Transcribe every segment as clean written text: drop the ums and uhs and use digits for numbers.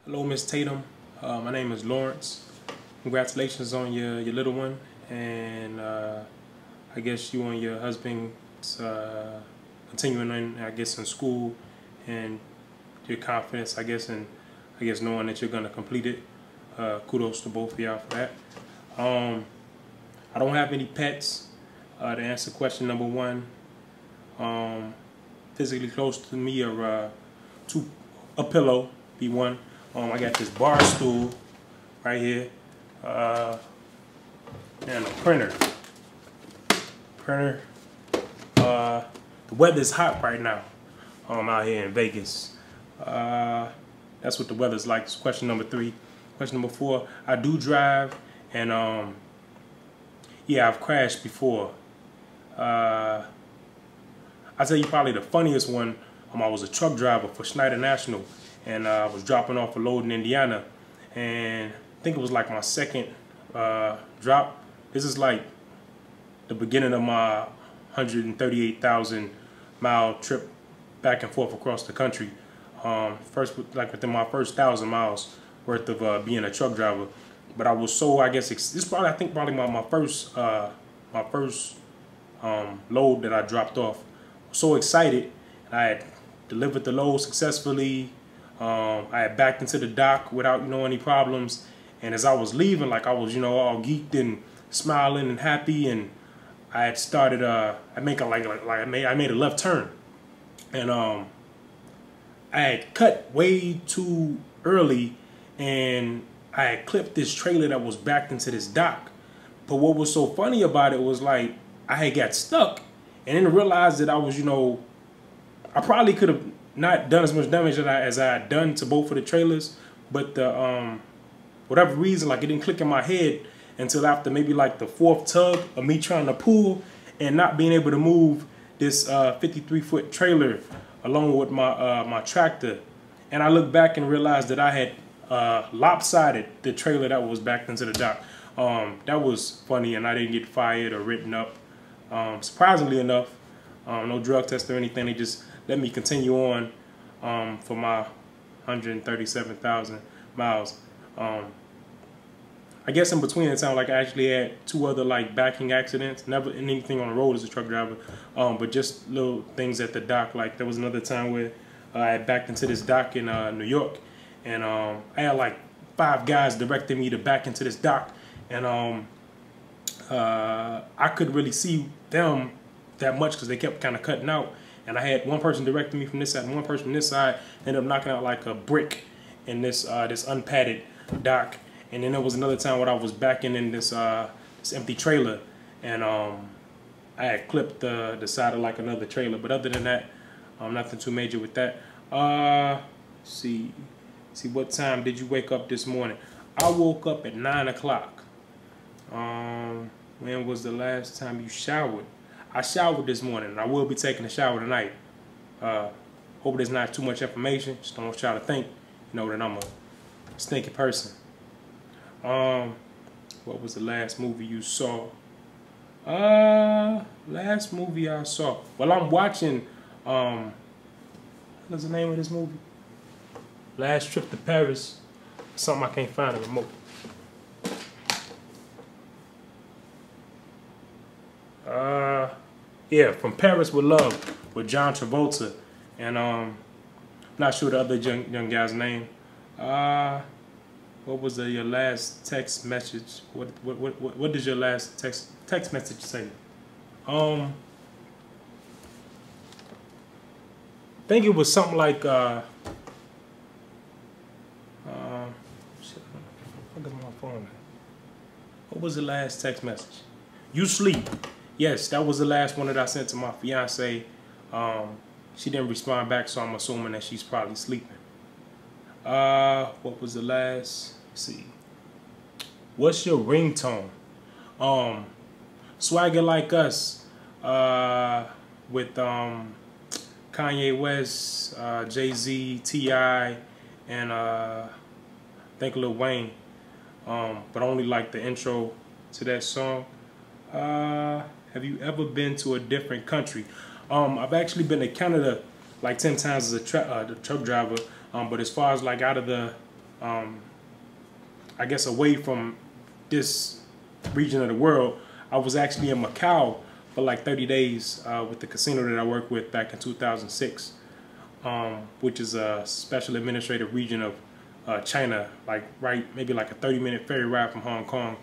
Hello, Miss Tatum. My name is Lawrence. Congratulations on your little one, and I guess you and your husband continuing on, I guess, in school, and your confidence, I guess, and knowing that you're gonna complete it. Kudos to both of y'all for that. I don't have any pets. To answer question number one, physically close to me are a pillow, be one. I got this bar stool right here, and a printer. The weather's hot right now. Out here in Vegas. That's what the weather's like. That's question number three. Question number four, I do drive, and yeah, I've crashed before. I'll tell you probably the funniest one. I was a truck driver for Schneider National, and I was dropping off a load in Indiana, and I think it was like my second drop. This is like the beginning of my 138,000 mile trip back and forth across the country. Within my first 1,000 miles worth of being a truck driver. But I was so, I guess, this is probably my first load that I dropped off. So excited. I had delivered the load successfully. I had backed into the dock without any problems. And as I was leaving, like I was all geeked and smiling and happy, and I had started I made a left turn, and I had cut way too early, and I had clipped this trailer that was backed into this dock. But what was so funny about it was, like, I had got stuck and then realized that I was, I probably could have not done as much damage as I had done to both of the trailers, but the whatever reason, like, it didn't click in my head until after maybe like the fourth tug of me trying to pull and not being able to move this 53-foot trailer along with my tractor. And I looked back and realized that I had lopsided the trailer that was backed into the dock. That was funny, and I didn't get fired or written up. Surprisingly enough, no drug test or anything. They just let me continue on for my 137,000 miles. I guess in between the time, like, I actually had two other like backing accidents. Never anything on the road as a truck driver, but just little things at the dock. Like, there was another time where I had backed into this dock in New York, and I had like 5 guys directing me to back into this dock, and I couldn't really see them that much because they kept kind of cutting out. And I had one person directing me from this side and one person from this side. Ended up knocking out like a brick in this this unpadded dock. And then there was another time when I was backing in this empty trailer, and I had clipped the side of like another trailer. But other than that, nothing too major with that. See what time did you wake up this morning? I woke up at 9 o'clock. When was the last time you showered? I showered this morning, and I will be taking a shower tonight. Hope there's not too much information. Just don't want y'all to think, that I'm a stinky person. What was the last movie you saw? Last movie I saw. Well, I'm watching, what's the name of this movie? Last Trip to Paris. Something I can't find a remote. Yeah, From Paris with Love with John Travolta, and not sure the other young guy's name. What was your last text message? What does your last text message say? I think it was something like shit, look at my phone. What was the last text message? You sleep. Yes, that was the last one that I sent to my fiance. She didn't respond back, so I'm assuming that she's probably sleeping. What was the last? Let's see. What's your ringtone? Swagger Like Us, with Kanye West, Jay-Z, T.I., and I think Lil Wayne. But only like the intro to that song. Have you ever been to a different country? I've actually been to Canada like 10 times as a truck driver. But as far as like out of the I guess, away from this region of the world. I was actually in Macau for like 30 days with the casino that I worked with back in 2006, which is a special administrative region of China, like maybe like a 30-minute ferry ride from Hong Kong.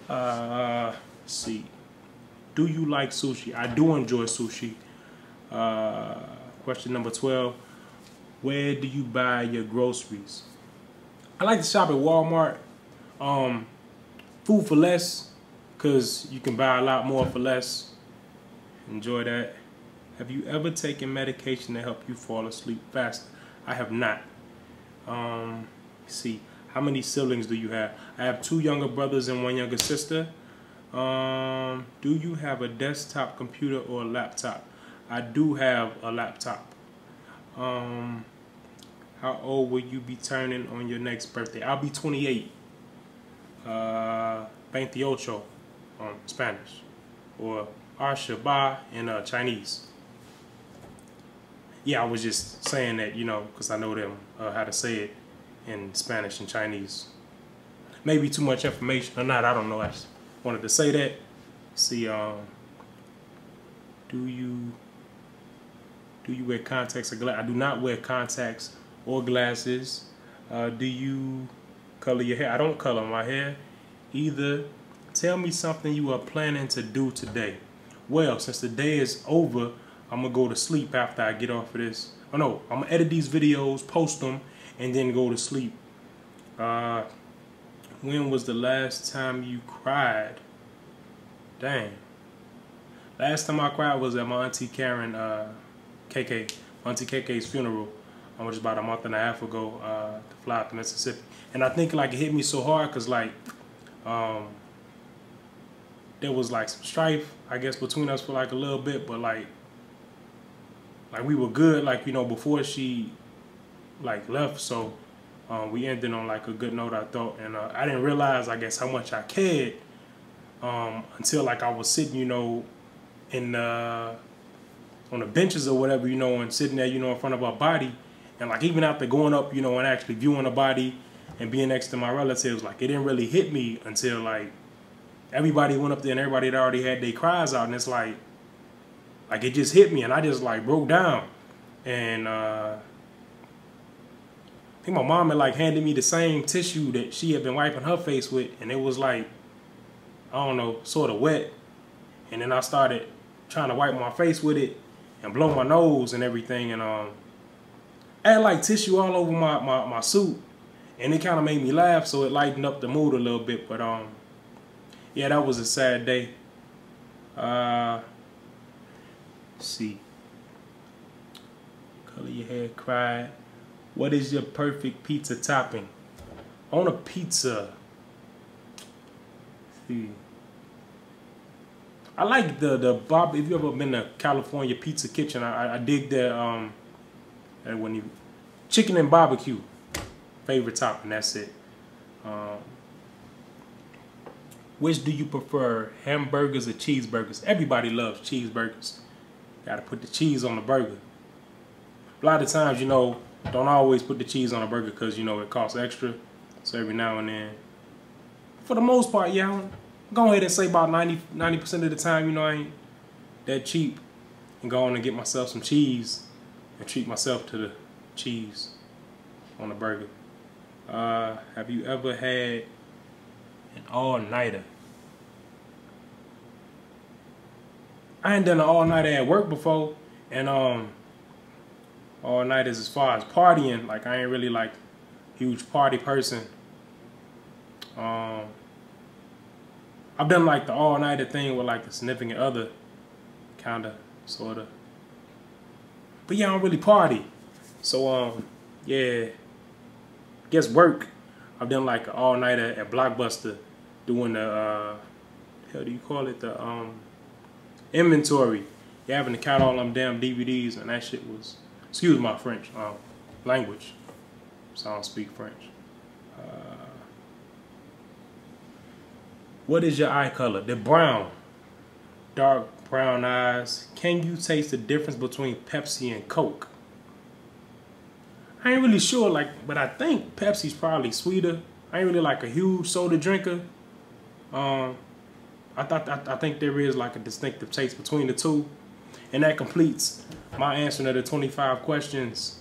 Let's see. Do you like sushi? I do enjoy sushi. Question number 12. Where do you buy your groceries? I like to shop at Walmart. Food for less, because you can buy a lot more for less. Enjoy that. Have you ever taken medication to help you fall asleep faster? I have not. Let's see. How many siblings do you have? I have 2 younger brothers and 1 younger sister. Do you have a desktop computer or a laptop? I do have a laptop. How old will you be turning on your next birthday? I'll be 28. 28 Spanish, or Ashaba in Chinese. Yeah, I was just saying that, you know, because I know them how to say it in Spanish and Chinese. Maybe too much information or not, I don't know. I just wanted to say that. See, do you wear contacts or glasses? I do not wear contacts or glasses. Do you color your hair? I don't color my hair either. Tell me something you are planning to do today. Well, since the day is over, I'm gonna go to sleep after I get off of this. Oh no, I'm gonna edit these videos, post them, and then go to sleep. When was the last time you cried? Dang. Last time I cried was at my Auntie Karen, Auntie KK's funeral, which was about a month and a half ago, to fly out to Mississippi. And I think like it hit me so hard because like there was like some strife, I guess, between us for like a little bit, but like we were good, like, you know, before she like left. So we ended on like a good note, I thought. And I didn't realize, I guess, how much I cared until like I was sitting, you know, in on the benches or whatever, you know, and sitting there, you know, in front of our body. And like even after going up, you know, and actually viewing the body and being next to my relatives, like it didn't really hit me until like everybody went up there and everybody had already had their cries out, and it's like it just hit me and I just like broke down. And I think my mom had like handed me the same tissue that she had been wiping her face with, and it was like, I don't know, sort of wet. And then I started trying to wipe my face with it and blow my nose and everything, and I had like tissue all over my suit, and it kind of made me laugh, so it lightened up the mood a little bit. But yeah, that was a sad day. Let's see. Color your hair, cry. What is your perfect pizza topping? On a pizza, let's see. I like the Bob. If you ever been to California Pizza Kitchen, I dig that when you chicken and barbecue, favorite topping. That's it. Which do you prefer, hamburgers or cheeseburgers? Everybody loves cheeseburgers. Gotta put the cheese on the burger. A lot of times, you know, don't always put the cheese on a burger because, you know, it costs extra. So every now and then. For the most part, yeah, I'm go ahead and say about 90% of the time, you know, I ain't that cheap. And go on and get myself some cheese and treat myself to the cheese on the burger. Have you ever had an all-nighter? I ain't done an all-nighter at work before, and all-nighters as far as partying, like I ain't really like huge party person. I've done like the all-nighter thing with like the significant other, kinda, sorta. But yeah, I don't really party. So yeah, guess work. I've done like an all-nighter at Blockbuster doing the hell do you call it, the inventory. You having to count all them damn DVDs, and that shit was, excuse my French language, so I don't speak French. What is your eye color? They're brown, dark brown eyes. Can you taste the difference between Pepsi and Coke? I I ain't really sure, like, but I think Pepsi's probably sweeter. I ain't really like a huge soda drinker. I think there is like a distinctive taste between the two. And that completes my answer to the 25 questions.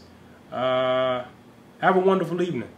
Have a wonderful evening.